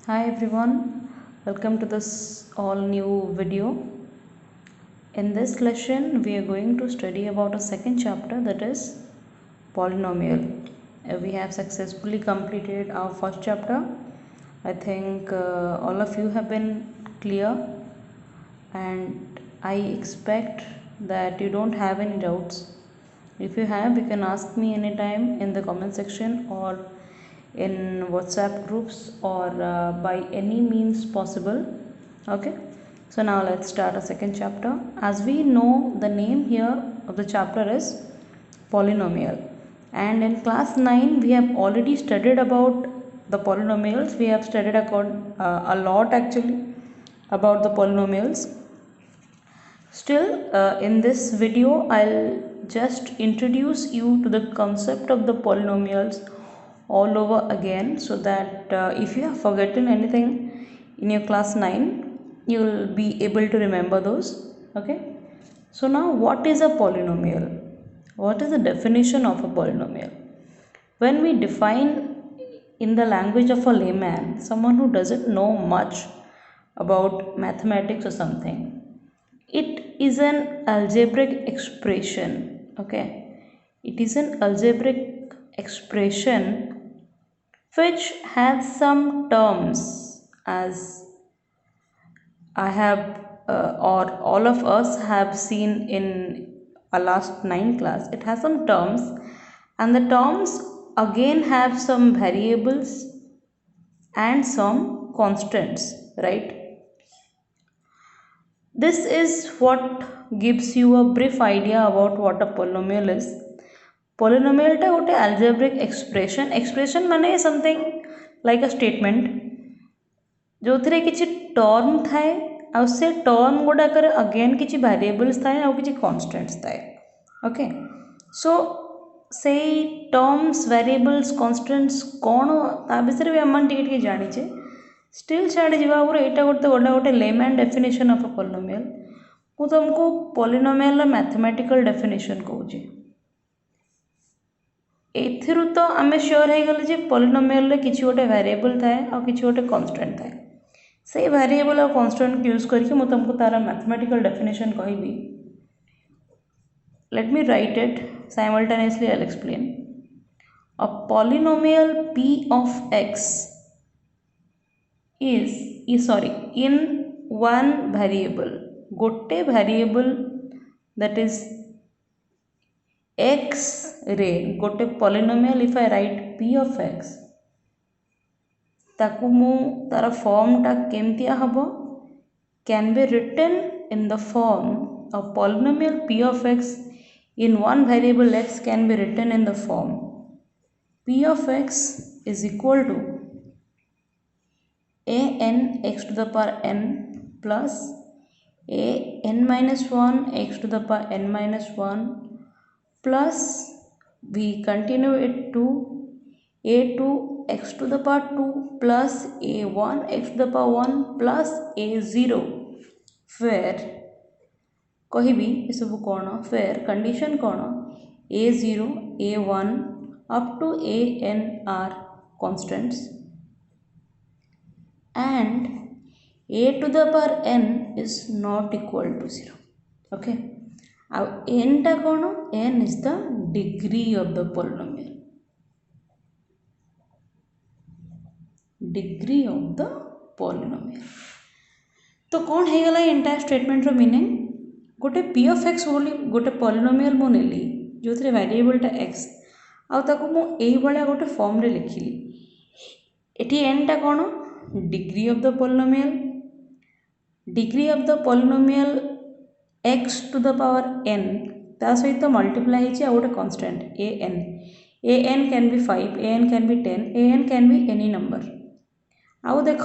Hi everyone, welcome to this all new video. In this lesson, we are going to study about a second chapter, that is polynomial. We have successfully completed our first chapter. I think all of you have been clear, and I expect that you don't have any doubts. If you have, you can ask me anytime in the comment section or in WhatsApp groups or by any means possible. Okay, so now let's start a second chapter. As we know, the name here of the chapter is polynomial, and in class 9 we have already studied about the polynomials. We have studied a lot actually about the polynomials. Still, in this video, I'll just introduce you to the concept of the polynomials all over again, so that if you have forgotten anything in your class 9, you will be able to remember those. Okay. So now, what is a polynomial? What is the definition of a polynomial? When we define in the language of a layman, someone who doesn't know much about mathematics or something, it is an algebraic expression. Okay, it is an algebraic expression which has some terms, as I have or all of us have seen in a last 9 class. It has some terms, and the terms again have some variables and some constants, right? This is what gives you a brief idea about what a polynomial is. Polynomial टा गोटे algebraic expression माने something like a statement जो थिरे किछि term थाए आ से term गुडा करे again किछि variables थाए आ किछि कांस्टेंट्स थाए. ओके, सो से टर्म्स वेरिएबल्स कांस्टेंट्स कोन ता बिषय भी हम टिके टिके जानि छे. स्टिल छाड़ी जीवा आगुरी एटा गोटे layman definition of a polynomial. मु तुमको पॉलिनोमियल रा मैथमेटिकल डेफिनेशन कहूची. एथिरु तो आमे श्योर हे गले जे पॉलिनोमियल रे किछि गोटे वेरिएबल थाए आ किछि गोटे कांस्टेंट थाए. से वेरिएबल और कांस्टेंट यूज करके मु तुमको तारा मैथमेटिकल डेफिनेशन कहबी. Let me right it simultaneously. I will explain. A polynomial p of x is in one variable, गोटे variable, that is x रे गोटे polynomial. if I write p of x, ताकू मु तार फॉर्म टा केमतिया हबो, can be written in the form of polynomial p of x in one variable x can be written in the form p of x is equal to a n x to the power n plus a n minus 1 x to the power n minus 1 plus we continue it to a 2 x to the power 2 plus a 1 x to the power 1 plus a 0, where कहबी ये सब कौन, where condition कौन, a 0 a 1 up to a n are constants and a to the power n is not equal to 0. Okay, now n टा कौन, n is the degree of the polynomial. Degree of the polynomial. तो कौन है गला entire statement रो meaning. गोटे p of x बोली गोटे polynomial मु नेली जो थरे वेरिएबल टा x आ ताको मु एई भलिया गोटे फॉर्म रे लिखिली. एठी n टा कौन, degree of the polynomial. Degree of the polynomial x to the power n ता सहित मल्टीप्लाई हिची आ गोटे constant a n. a n can be 5, a n can be 10, a n can be any number. आउ देख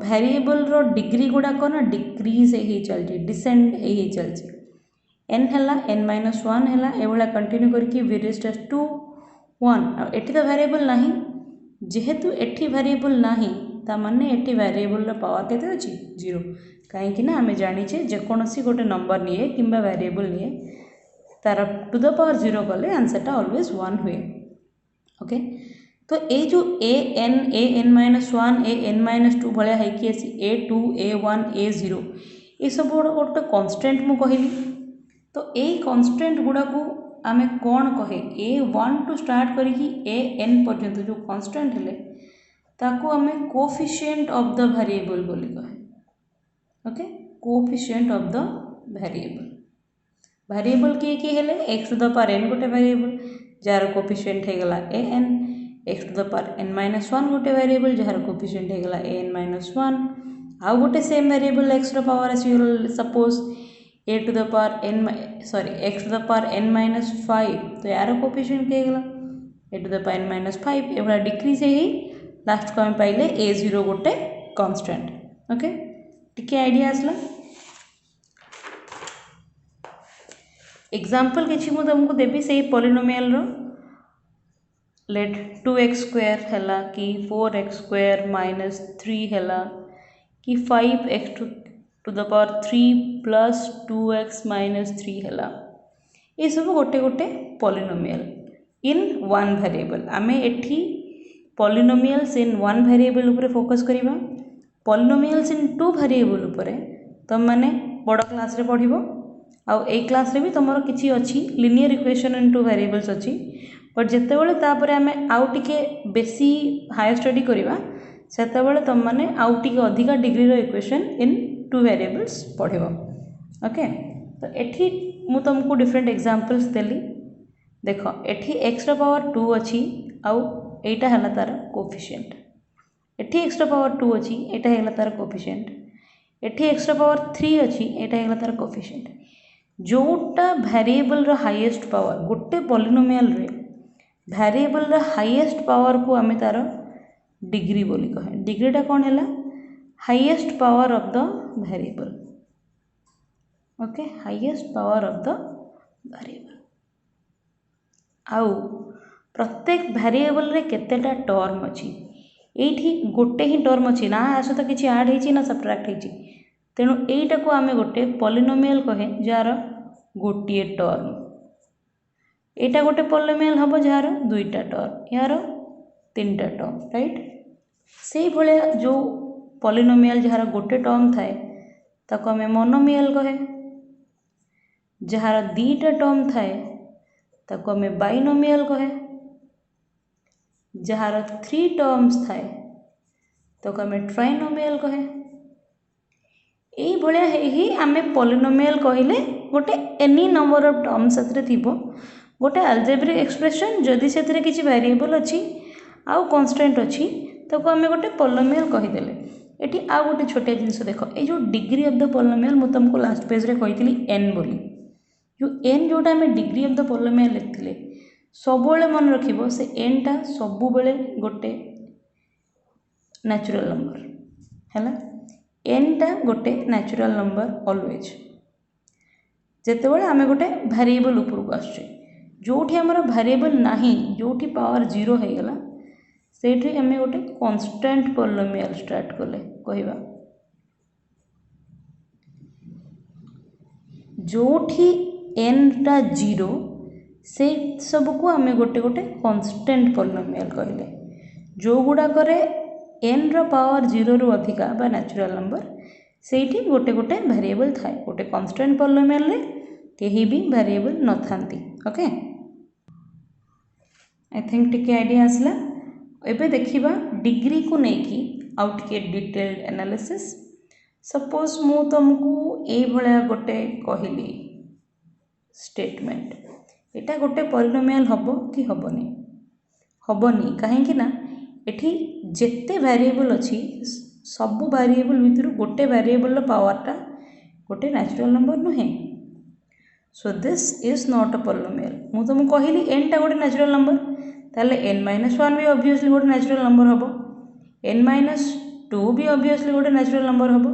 variable रो degree गुड़ाक ना decrease हो चलती, डिसेंड हो चलती. n है n माइनस 1 है एभला कंटिन्यू करके v रेज़ टू 1. एटी तो वेरिएबल नहीं, जेहेतु एटी वेरिएबल नहीं ता माने एटी वेरिएबल रो पावर केते अछि 0. कहीं ना आमे जानिचे जेकोसी गोटे नंबर निए किंबा वेरिएबल निए तार टू द पावर 0 गले आंसर टा ऑलवेज 1 हुए. ओके, तो ये जो a n -1 a n-2 भाया है कि a2 a1 a0 ये सब गोटे कन्स्टेंट मु कहली। तो ये कन्स्टेंट गुड़ा को आमे कौन कहे a1 टू स्टार्ट करिकी an पर्यंत जो कन्स्टेंट हेले ताको आमे कोफिशिएंट ऑफ द वेरिएबल बोली कहे। Okay, coefficient of the variable किए हेले x to the power n गोटे वेरिएबल जार कोफिशिएंट हे गला an, x to the power n-1 गोटे वेरिएबल जार कोफिशिएंट हे गला an-1 आउ गोटे सेम वेरिएबल x रो पावर आसीगल suppose x to the power n-5 तो यार कोफिशिएंट के गला a to the power n-5 एवला डिक्रीज हे लास्ट को हम पाइले a0 गोटे कांस्टेंट। ओके, टिके आइडिया आसला। एग्जांपल किछि मु तुमको देबी से पॉलिनोमियल रो लेट 2x² हैला कि 4x² - 3 हैला कि 5x to the power 3 plus 2x - 3 हैला। ये सब गोटे गोटे पॉलिनोमियल इन वन वेरिएबल। आमे एठी पॉलिनोमियल्स इन वन वेरिएबल ऊपर फोकस करिबा। पॉलिनोमियल्स इन टू वेरिएबल ऊपर तुम माने बड़ क्लास रे पढ़िबो। आउ ए क्लास रे भी तुमरो किछि अछि linear equation in two variables अछि, बट जेतेबेले तापर आमे आउ टिके बेसी हायर स्टडी करिबा सेतेबेले तुम माने आउ टिके अधिका डिग्री रो इक्वेशन इन टू वेरिएबल्स पढ़िबो। ओके, तो एठी मु तुमको डिफरेंट एग्जांपल्स देली। देखो एठी x रो पावर 2 अछि आउ एटा हला तार कोफिशिएंट, एठी x रो पावर 2 अछि एटा हला तार कोफिशिएंट, एठी x रो पावर 3 अछि एटा हला तार कोफिशिएंट। जोटा वेरिएबल रो हाईएस्ट पावर गोटे पॉलिनोमियल रे वेरिएबल रो हाईएस्ट पावर को आमे तार डिग्री बोली कहे। डिग्रीटा कौन है? Highest power of the variable. Okay, highest power of the variable. आउ प्रत्येक वेरिएबल रे केतेटा टर्म अछि? एठी गोटे ही टर्म अछि ना, आ सहित किछि ऐड हेछि ना सब्ट्रैक्ट हेछि, तेणु एटा को आमे गोटे पॉलिनोमियल कहे जार गोटे टर्म। एटा गोटे पॉलिनोमियल हबो जार दुईटा टर्म, यार तीनटा टर्म, राइट। से भले जो पॉलिनोमियल जार गोटे टर्म थाए ताको आमे मोनोमियल कहे, जार दीटा टर्म थाए ताको आमे बाइनोमियल कहे, जार 3 टर्म्स थाए ताको आमे ट्राइनोमियल कहे। एई भले ही आमे पॉलिनोमियल कहिले गोटे एनी नंबर ऑफ टर्म्स सेतरे थिबो, गोटे अल्जेब्रिक एक्सप्रेशन जदि सेतरे किछि वेरिएबल अछि आउ कांस्टेंट अछि ताको आमे गोटे पॉलिनोमियल कहि देले। एठी आ गोटे छोटे जिंस देखो, ए जो डिग्री ऑफ द पॉलिनोमियल मु तुमको लास्ट पेज रे कहितली n बोली, जो n जोटा आमे डिग्री ऑफ द पॉलिनोमियल लिखथिले सबोले मन रखिबो से n टा सबोले गोटे नेचुरल नंबर हैला। n टा गोटे नेचुरल नंबर ऑलवेज। जेतेबेले आमे गोटे वेरिएबल ऊपर को आछे जोठी हमर वेरिएबल नाही, जोठी पावर 0 हे गला सेठी आमे गोटे कांस्टेंट पॉलिनोमियल स्टार्ट करले कहिबा। जोठी n टा 0 से सब को आमे गोटे गोटे कांस्टेंट पॉलिनोमियल कहले। जो गुडा करे n रो पावर 0 रु अधिका बा नेचुरल नंबर सेठी गोटे गोटे वेरिएबल थाए। गोटे कांस्टेंट पॉलिनोमियल रे केही भी वेरिएबल न थांती। ओके, आई थिंक टिके आइडिया आसला। एबे देखिबा डिग्री को नेकी आउ टिके डिटेल्ड एनालिसिस। सपोज मु तुमको ए भलिया गोटे कहिली स्टेटमेंट, एटा गोटे पॉलिनोमियल हबो कि हबोनी? हबोनी, काहेकि ना एठी जेते वेरिएबल अछि सब वेरिएबल भितर गोटे वेरिएबल रो पावरटा गोटे नेचुरल नंबर नुहे। So this is not a polynomial. मु तुमको कहली n टा गोटे नेचुरल नंबर, ताले n-1 भी ऑब्वियसली गोटे नेचुरल नंबर हबो, n-2 भी ऑब्वियसली गोटे नेचुरल नंबर हबो।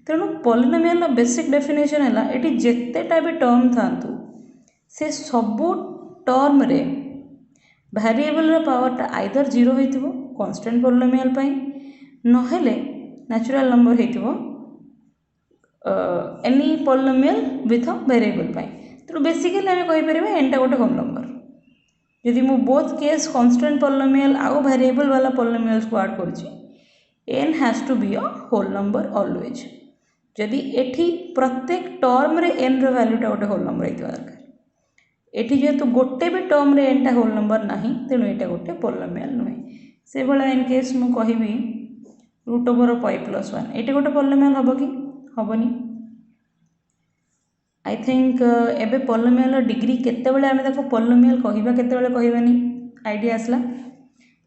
तेणु पॉलिनोमियल रो बेसिक डेफिनेशन हैला एठी जेतेटा भी टर्म थांतु से सबो टर्म रे वेरिएबल रो पावरटा आइदर 0 होइथिबो कांस्टेंट पॉलिनोमियल पई, नहेले नेचुरल नंबर होइथिबो any polynomial with a variable पई। तो बेसिकली हमें कहि परिबा n टा गोटे होल नंबर। जदि मु बोथ केस कांस्टेंट पॉलिनोमियल आउ वेरिएबल वाला पॉलिनोमियल्स को ऐड करुच्ची n has to be a whole number always. जदि एठी प्रत्येक टर्म रे n रो वैल्यूटा गोटे होल नंबर होइतिबा दरकार। एठी जेहेतु गोटे भी टर्म रे n टा होल नंबर नाही तेणु एटा गोटे पॉलिनोमियल नुहे। से भला इन केस मु कहिबी रूट ओवर पाई प्लस 1 एटा गोटे पॉलिनोमियल हबो कि हबनी। आई थिंक एबे पॉलिनोमियल डिग्री केते बेले आमे ताको पॉलिनोमियल कहिबा केते बेले कहिबानी आइडिया आसला।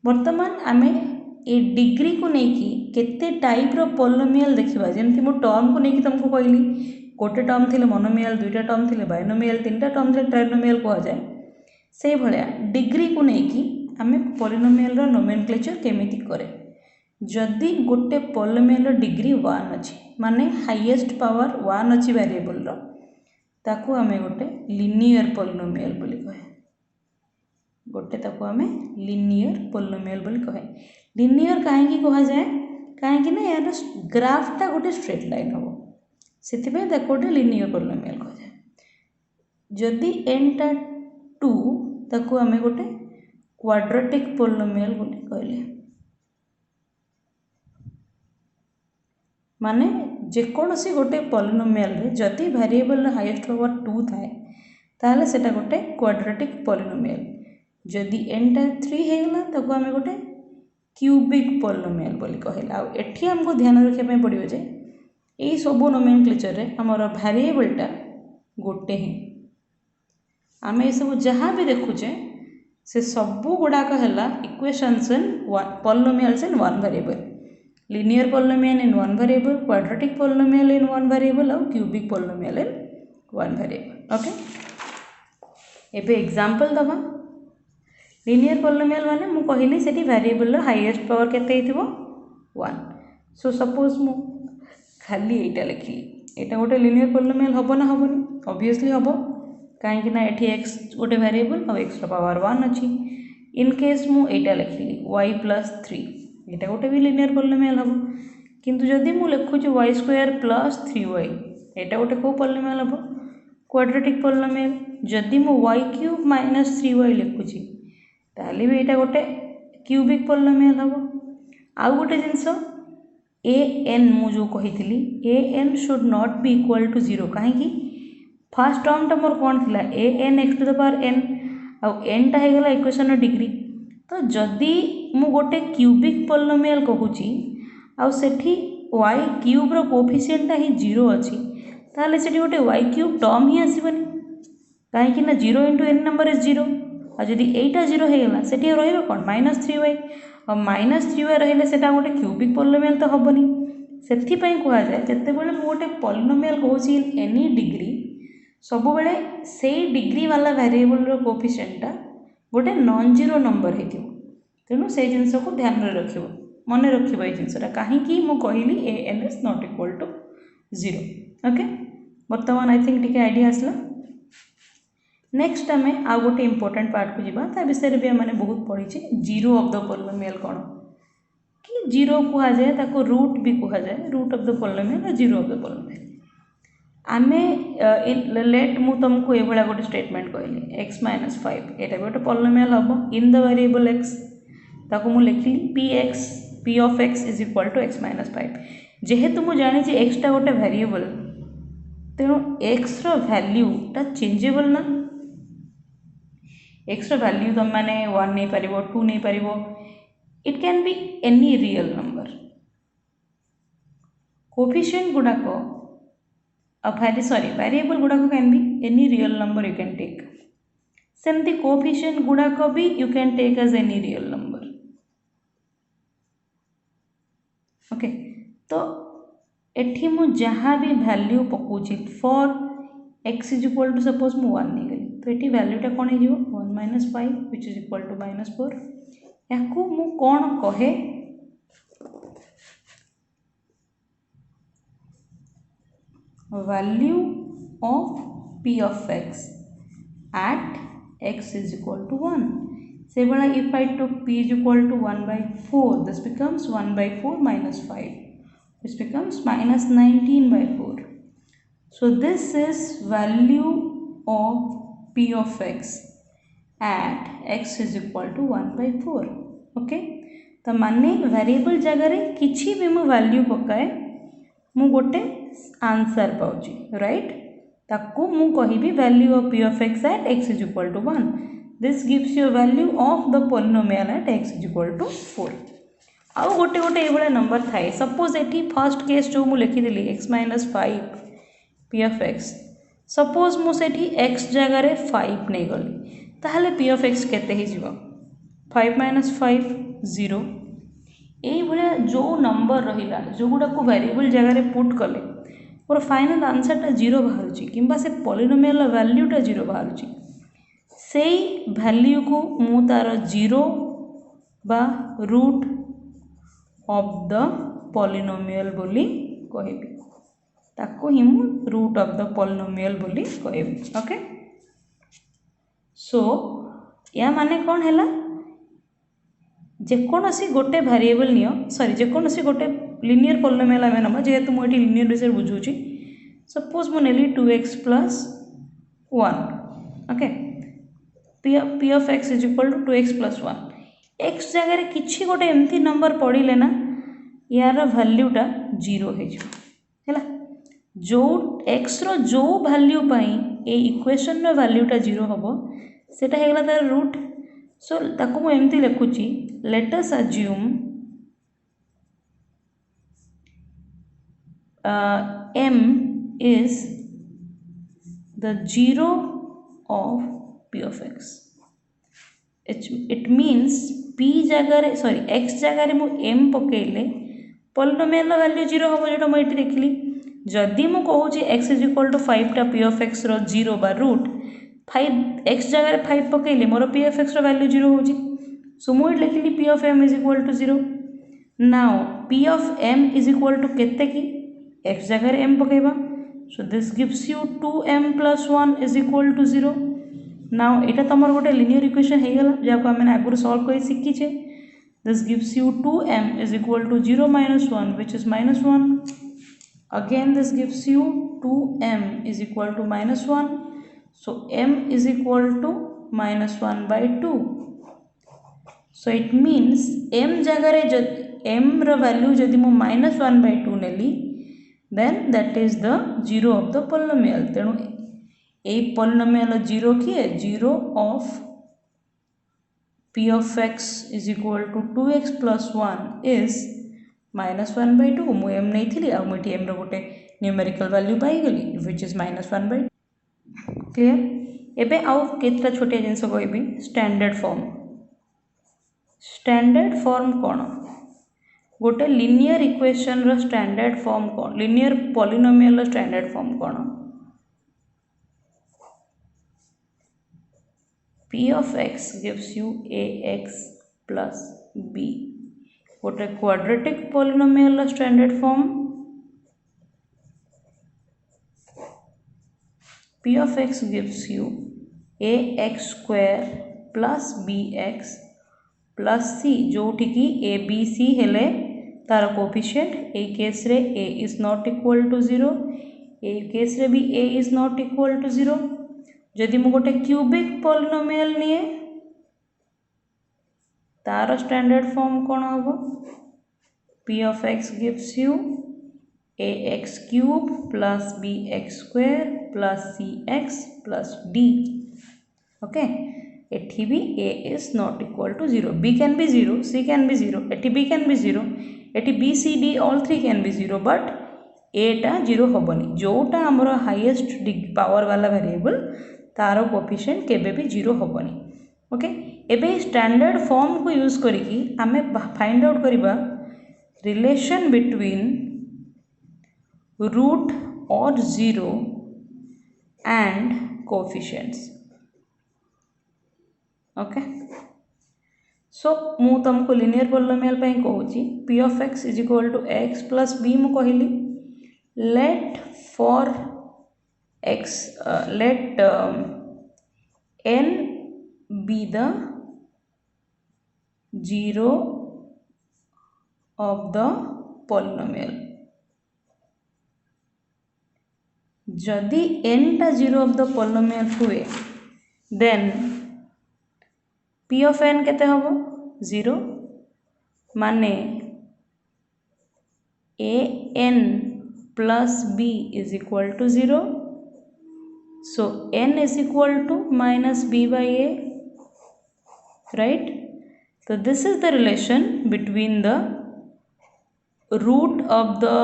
वर्तमान आमे ए डिग्री को लेकिन केते टाइप रो पॉलिनोमियल देखिबा। जेमति मु टर्म को लेकिन तुमको कहली गोटे टर्म थिले मोनोमियल, दुईटा टर्म थिले बाइनोमियल, तीनटा टर्म थिले ट्राइनोमियल कहा जाए। से भलिया डिग्री को लेकिन आमे पॉलिनोमियल रो नोमेनक्लेचर केमिति करे। जदि गोटे पॉलिनोमियल रो डिग्री 1 अछि माने हाईएस्ट पावर 1 अछि वेरिएबल रो ताकू आमे गोटे लिनियर पॉलिनोमियल बोली कहे। गोटे ताकू आमे लिनियर पॉलिनोमियल बोली कहे। लिनियर काहेकि कहा जाए काहेकि ना यार ग्राफटा गोटे स्ट्रेट लाइन हो सेथिबे ताकू गोटे लिनियर पॉलिनोमियल कहा जाए। जदि n टा 2 ताकू आमे गोटे क्वाड्रेटिक पॉलिनोमियल बोली कहले। माने जेकोसी गोटे पॉलिनोमियल रे जदि वेरिएबल हाईएस्ट पावर 2 थाए ताले सेटा गोटे क्वाड्रेटिक पॉलिनोमियल। जदि n टा 3 हेगला ताको आमे गोटे क्यूबिक पॉलिनोमियल बोली कहला। आ एठी हमको ध्यान रखिया पय पड़ियो जे एई सबो नोमेनक्लेचर रे हमर वेरिएबलटा गोटे ही। आमे ए सब जहाँ भी देखुचे से सबू गुड़ाक है equations in polynomials in one variable. Linear polynomial in one variable, quadratic polynomial in one variable और cubic polynomial in one variable. Okay एबे एग्जांपल दबा। लिनियर पॉलिनोमियल माने मु कहली सेठी वेरिएबल रो हाईएस्ट पावर केते हिथिबो 1। सो सपोज मु खाली एटा लिखली एटा गोटे लिनियर पॉलिनोमियल हबो ना हबोनी? ऑब्वियसली हबो काहेकि ना एठी x गोटे वेरिएबल और x रो पावर 1 अछि। इन केस मु एटा लिखली y प्लस 3 एटा गोटे भी लिनियर पॉलिनोमियल हबो। किंतु जदि मु लिखुची y स्क्वायर प्लस 3y एटा गोटे को पॉलिनोमियल हबो? Quadratic polynomial. जदि मु y क्यूब माइनस 3y लिखुची ताले भी एटा गोटे क्यूबिक पॉलिनोमियल हबो। आउ गोटे जिंस an मु जो कहितली an should not be equal to 0 काहेकि फर्स्ट टर्म टा मोर कोन थिला an x to the power n आउ n टा हेगला इक्वेशन रो डिग्री। तो जदि मु गोटे क्यूबिक पॉलिनोमियल कहूची आउ सेठी y क्यूब रो कोएफिशिएंट टा ही 0 अछि ताले सेठी गोटे y क्यूब टर्म ही आसीबनी काहेकि ना 0 * n नंबर इज 0। आ जदि एटा 0 हेगला सेठी रहइबो कोन -3y और -3y रहले सेटा गोटे क्यूबिक पॉलिनोमियल तो हबनी। सेथि पय कहआ जाय जते बेले मु गोटे पॉलिनोमियल कहूची इन एनी डिग्री सब बेले सेई डिग्री वाला वेरिएबल रो कोएफिशिएंट टा गोटे नॉन जीरो नंबर हेतिबो। तेनु से जिंस को ध्यान रे रखिबो मने रखिबो ए जिंसटा काहेकि मु कहली an is not equal to 0। Okay वर्तमान आई थिंक टिके आइडिया आसला। नेक्स्ट आमे आ गोटे इंपोर्टेंट पार्ट को जीवा ता विषय भी माने बहुत पढ़ी छी। जीरो ऑफ द पॉलिनोमियल कोन कि जीरो कहा जाए ताको रूट भी कहा जाए। रूट ऑफ द पॉलिनोमियल और जीरो ऑफ द पॉलिनोमियल आमे लेट मु तुमको ए भला गोटे स्टेटमेंट कहली x - 5 एटा गोटे पॉलिनोमियल हबो इन द वेरिएबल x ताको मु लिखली p of x is equal to x - 5। जेहेतु मु जानि जे x टा गोटे वेरिएबल तेणु x रो वैल्यू टा चेंजेबल ना। x रो वैल्यू तुम माने 1 नहीं पारिबो 2 नहीं पारिबो। It can be any real number. Coefficient गुडाको वेरिएबल गुडाको can be any real number you can take. सेमती कोएफिशिएंट गुडाको भी you can take as any real number. Okay तो एठी मु जहाँ भी वैल्यू पकोची for x is equal to suppose मु 1 नहीं गली तो एठी वैल्यूटा कोन हे जिवो 1 - 5 व्हिच इज इक्वल टू -4। याकू मु कोन कहे value of p of x at x is equal to 1। से बड़ा if I took p is equal to 1/4 this becomes 1/4 minus 5 which becomes -19/4। So this is value of p of x at x is equal to 1/4 okay तो माने variable जगह रे किछि भी मु value पकाए मु गोटे आंसर पाउची राइट ताकू मु कहिबी value of p of x at x is equal to 1 this gives you value of the polynomial at x is equal to 4 आउ गोटे गोटे ये नंबर थाए सपोज एटी फर्स्ट केस जो मु लिखिदेली x - 5 p of x suppose मु सेठी x जगह रे 5 नहीं गली ताहले p of x केते ही जीवो 5 - 5 0 यही भाया जो नंबर रहा जो गुड़ा को वेरिएबल जगह रे पुट कले मोर फाइनल आंसरटा 0 बाहर कि से पॉलिनोमियल वैल्यूटा 0 बाहर से वैल्यू को मु तार 0 बा रूट ऑफ द पॉलिनोमियल बोली कहबी ताको ही मु रूट ऑफ द पॉलिनोमियल बोली कहबी ओके सो या माने कौन हैला जेकोसी गोटे वेरिएबल नियो सॉरी जेकोसी गोटे लिनियर पॉलिनोमियल आम नम जेहेतु मुझे लिनियर विषय बुझुची सपोज मु नेली 2x + 1 okay p of x is equal to 2x + 1 x जगह रे किछि गोटे एमती नंबर पड़िले ना यार वैल्यूटा 0 हो जाला जो x रो जो वैल्यू पाई ए इक्वेशन रो वैल्यूटा 0 हबो सेटा हेगला तार रूट सो ताको मु एमती लिखुची let us assume m is the 0 of p of x it means p जगह सॉरी x जगह मु m पकेले पॉलिनोमियल वैल्यू 0 हम जो मुझे देखली जदि मु कहूँ x is equal to 5 टा p of x रो 0 बा रूट 5 x जगह 5 पकेले मोर p of x रो वैल्यू 0 होजी सो मुझे लिखली p of m is equal to 0 now p of m is equal to केते की x जगह m पकेबा so this gives you 2m + 1 is equal to 0 now एटा तमर गोटे लिनियर इक्वेशन हे गला जाको हम आगुर सॉल्व करी सिखी छे this gives you 2m is equal to 0 - 1 which is -1 again this gives you 2m is equal to -1 so m is equal to -1/2 so it means m जगह रे m रो वैल्यू जदि मु -1/2 नेली then that is the 0 of the polynomial तेणु a polynomial 0 किए 0 of p of x is equal to 2x + 1 is -1/2 मु m नहीं थी आ मुझे m रो गोटे न्यूमेरिकल वैल्यू पाई गली which is -1/2 क्लियर एबे आउ केतरा छोटे जिंस कहबी स्टैंडर्ड फॉर्म कौन गोटे लिनियर इक्वेशन रो स्टैंडर्ड फॉर्म कौन लिनियर पॉलिनोमियल रो स्टैंडर्ड फॉर्म कौन p of x gives you ax plus b गोटे क्वाड्रेटिक पॉलिनोमियल रो standard form p of x gives you ax square plus bx plus c जोठी की a b c हेले तार coefficient ए case रे a is not equal to 0 A case रे भी a is not equal to 0 जदि मु गोटे क्यूबिक पॉलिनोमियल निए तार स्टैंडर्ड फॉर्म कौन हम p of x gives you ax cube plus bx square plus cx plus d okay एठी भी a is not equal to 0 b can be 0 c can be 0 एठी b can be 0 एठी b c d all three can be 0 but a टा 0 होबनी जोटा हमर highest power वाला variable तार coefficient केबे भी 0 होबनी ओके एबे स्टैंडर्ड फॉर्म को यूज करिकी आमे फाइंड आउट करिबा रिलेशन बिटवीन रूट और 0 एंड कोफिशिएंट्स ओके सो मु तुमको लिनियर पॉलिनोमियल पई कहूची p of x is equal to x plus b मु कहली let for x let n be the 0 of the polynomial जदि n टा 0 of the polynomial हुए then p of n केते हबो 0 माने a n plus b is equal to 0. So n is equal to minus b by a, right? So this is the relation between the root of the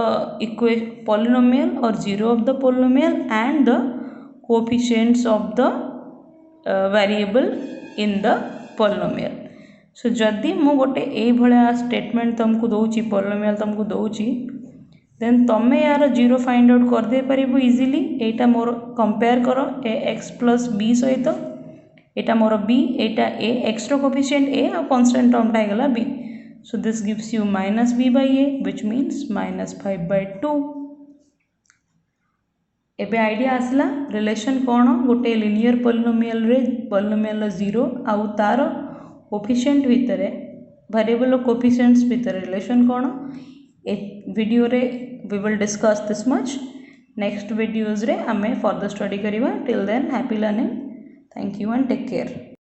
polynomial or 0 of the polynomial and the coefficients of the variable in the polynomial. So जदि मु गोटे ए भलिया statement तुमको दउची polynomial तुमको दउची then तमे यार 0 find out कर दे परिबो easily. एटा मोर कंपेयर करो ax plus b सहित एटा मोर b एटा a x रो कोएफिशिएंट a और कांस्टेंट टर्म टा गेला b. So this gives you minus b by a, which means minus 5 by 2. एबे आइडिया आसला रिलेशन कौन गोटे लिनियर पॉलिनोमियल रे पॉलिनोमियल 0 आउ तार कोएफिशिएंट भितर वेरिएबल कोएफिशिएंट्स भितर रिलेशन कौन ए वीडियो रे we will discuss this much. Next videos रे आमे फर्दर स्टडी करिवा. Till then happy learning. Thank you and take care.